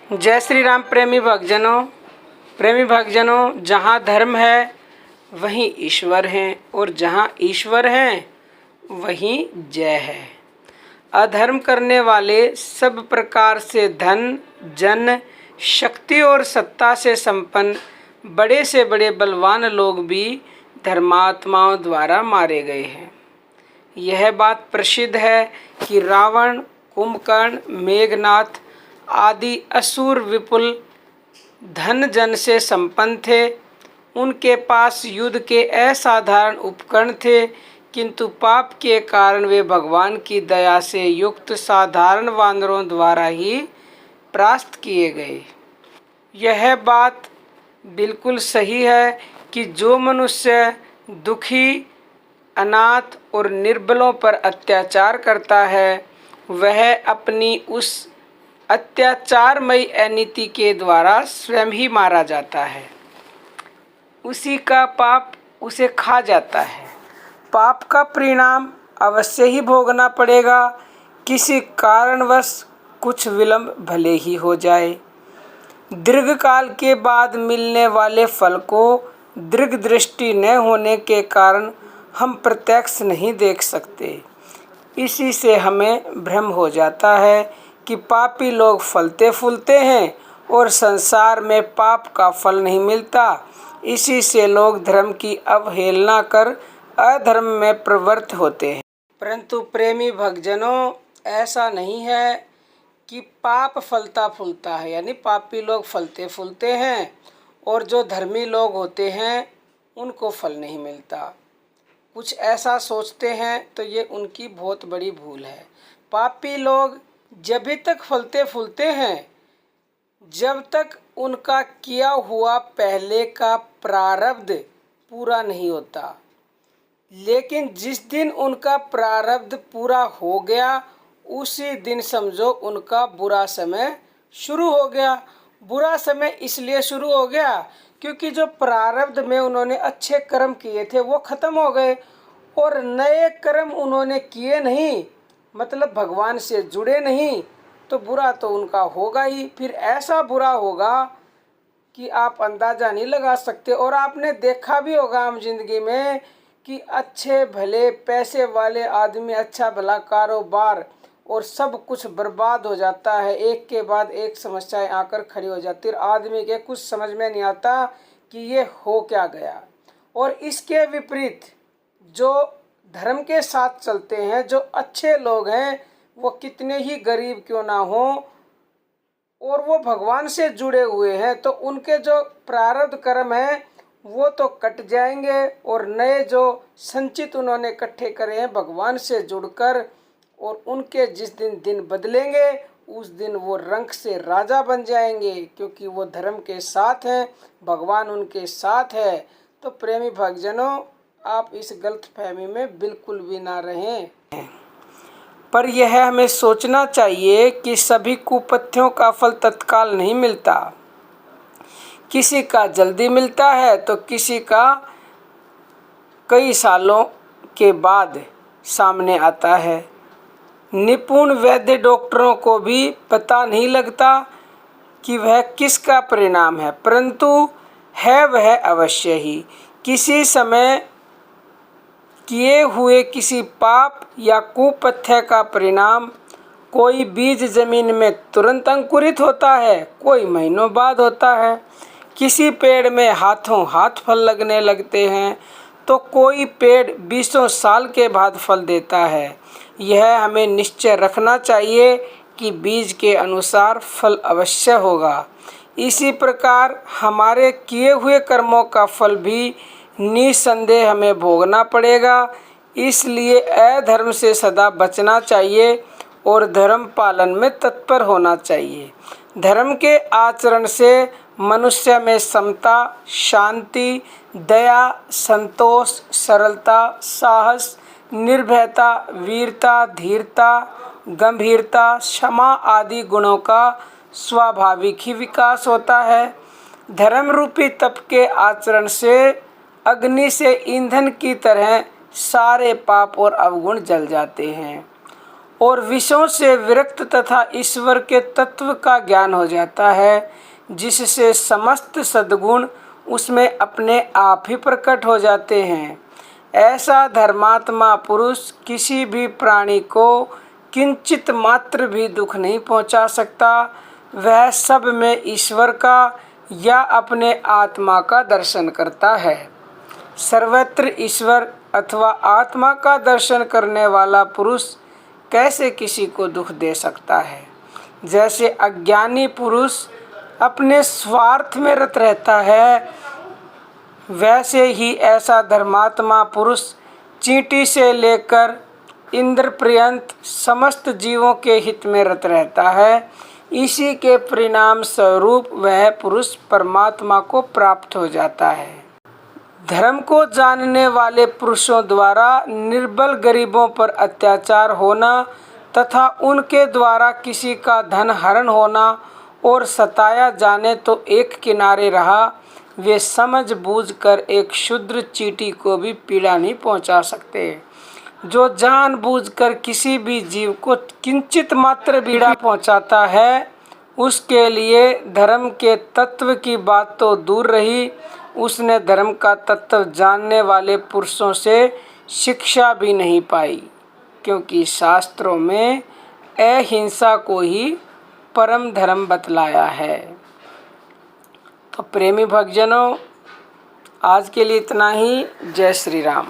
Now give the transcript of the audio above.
जय श्री राम। प्रेमी भक्तजनों, जहाँ धर्म है वहीं ईश्वर हैं और जहाँ ईश्वर हैं वहीं जय है। अधर्म करने वाले सब प्रकार से धन, जन, शक्ति और सत्ता से संपन्न बड़े से बड़े बलवान लोग भी धर्मात्माओं द्वारा मारे गए हैं। यह बात प्रसिद्ध है कि रावण, कुंभकर्ण, मेघनाथ आदि असुर विपुल धन जन से संपन्न थे। उनके पास युद्ध के असाधारण उपकरण थे, किंतु पाप के कारण वे भगवान की दया से युक्त साधारण वानरों द्वारा ही परास्त किए गए। यह बात बिल्कुल सही है कि जो मनुष्य दुखी, अनाथ और निर्बलों पर अत्याचार करता है वह अपनी उस अत्याचारमयी अनीति के द्वारा स्वयं ही मारा जाता है। उसी का पाप उसे खा जाता है। पाप का परिणाम अवश्य ही भोगना पड़ेगा। किसी कारणवश कुछ विलंब भले ही हो जाए। दीर्घकाल के बाद मिलने वाले फल को दीर्घ दृष्टि न होने के कारण हम प्रत्यक्ष नहीं देख सकते। इसी से हमें भ्रम हो जाता है कि पापी लोग फलते फूलते हैं और संसार में पाप का फल नहीं मिलता। इसी से लोग धर्म की अवहेलना कर अधर्म में प्रवृत्त होते हैं। परंतु प्रेमी भक्तजनों, ऐसा नहीं है कि पाप फलता फूलता है, यानी पापी लोग फलते फूलते हैं और जो धर्मी लोग होते हैं उनको फल नहीं मिलता। कुछ ऐसा सोचते हैं तो ये उनकी बहुत बड़ी भूल है। पापी लोग जब तक फलते फूलते हैं जब तक उनका किया हुआ पहले का प्रारब्ध पूरा नहीं होता। लेकिन जिस दिन उनका प्रारब्ध पूरा हो गया उसी दिन समझो उनका बुरा समय शुरू हो गया। बुरा समय इसलिए शुरू हो गया क्योंकि जो प्रारब्ध में उन्होंने अच्छे कर्म किए थे वो खत्म हो गए और नए कर्म उन्होंने किए नहीं, मतलब भगवान से जुड़े नहीं, तो बुरा तो उनका होगा ही। फिर ऐसा बुरा होगा कि आप अंदाज़ा नहीं लगा सकते। और आपने देखा भी होगा आम जिंदगी में कि अच्छे भले पैसे वाले आदमी, अच्छा भला कारोबार और सब कुछ बर्बाद हो जाता है। एक के बाद एक समस्याएं आकर खड़ी हो जाती है। आदमी के कुछ समझ में नहीं आता कि ये हो क्या गया। और इसके विपरीत जो धर्म के साथ चलते हैं, जो अच्छे लोग हैं, वो कितने ही गरीब क्यों ना हो और वो भगवान से जुड़े हुए हैं, तो उनके जो प्रारब्ध कर्म हैं वो तो कट जाएंगे और नए जो संचित उन्होंने इकट्ठे करे हैं भगवान से जुड़कर, और उनके जिस दिन दिन बदलेंगे उस दिन वो रंक से राजा बन जाएंगे, क्योंकि वो धर्म के साथ हैं, भगवान उनके साथ है। तो प्रेमी भक्तजनों, आप इस गलतफहमी में बिल्कुल भी ना रहें। पर यह हमें सोचना चाहिए कि सभी कुपथ्यों का फल तत्काल नहीं मिलता। किसी का जल्दी मिलता है तो किसी का कई सालों के बाद सामने आता है। निपुण वैद्य डॉक्टरों को भी पता नहीं लगता कि वह किसका परिणाम है, परंतु है वह अवश्य ही किसी समय किए हुए किसी पाप या कुपथ्य का परिणाम। कोई बीज जमीन में तुरंत अंकुरित होता है, कोई महीनों बाद होता है। किसी पेड़ में हाथों हाथ फल लगने लगते हैं तो कोई पेड़ 20 साल के बाद फल देता है। यह हमें निश्चय रखना चाहिए कि बीज के अनुसार फल अवश्य होगा। इसी प्रकार हमारे किए हुए कर्मों का फल भी निसंदेह हमें भोगना पड़ेगा। इसलिए अधर्म से सदा बचना चाहिए और धर्म पालन में तत्पर होना चाहिए। धर्म के आचरण से मनुष्य में समता, शांति, दया, संतोष, सरलता, साहस, निर्भयता, वीरता, धीरता, गंभीरता, क्षमा आदि गुणों का स्वाभाविक ही विकास होता है। धर्म रूपी तप के आचरण से अग्नि से ईंधन की तरह सारे पाप और अवगुण जल जाते हैं और विषयों से विरक्त तथा ईश्वर के तत्व का ज्ञान हो जाता है, जिससे समस्त सद्गुण उसमें अपने आप ही प्रकट हो जाते हैं। ऐसा धर्मात्मा पुरुष किसी भी प्राणी को किंचित मात्र भी दुख नहीं पहुंचा सकता। वह सब में ईश्वर का या अपने आत्मा का दर्शन करता है। सर्वत्र ईश्वर अथवा आत्मा का दर्शन करने वाला पुरुष कैसे किसी को दुख दे सकता है। जैसे अज्ञानी पुरुष अपने स्वार्थ में रत रहता है, वैसे ही ऐसा धर्मात्मा पुरुष चींटी से लेकर इंद्र पर्यंत समस्त जीवों के हित में रत रहता है। इसी के परिणाम स्वरूप वह पुरुष परमात्मा को प्राप्त हो जाता है। धर्म को जानने वाले पुरुषों द्वारा निर्बल गरीबों पर अत्याचार होना तथा उनके द्वारा किसी का धन हरण होना और सताया जाने तो एक किनारे रहा, वे समझ बूझकर एक क्षुद्र चींटी को भी पीड़ा नहीं पहुंचा सकते। जो जानबूझकर किसी भी जीव को किंचित मात्र पीड़ा पहुंचाता है, उसके लिए धर्म के तत्व की बात तो दूर रही, उसने धर्म का तत्व जानने वाले पुरुषों से शिक्षा भी नहीं पाई, क्योंकि शास्त्रों में अहिंसा को ही परम धर्म बतलाया है। तो प्रेमी भक्तजनों, आज के लिए इतना ही। जय श्री राम।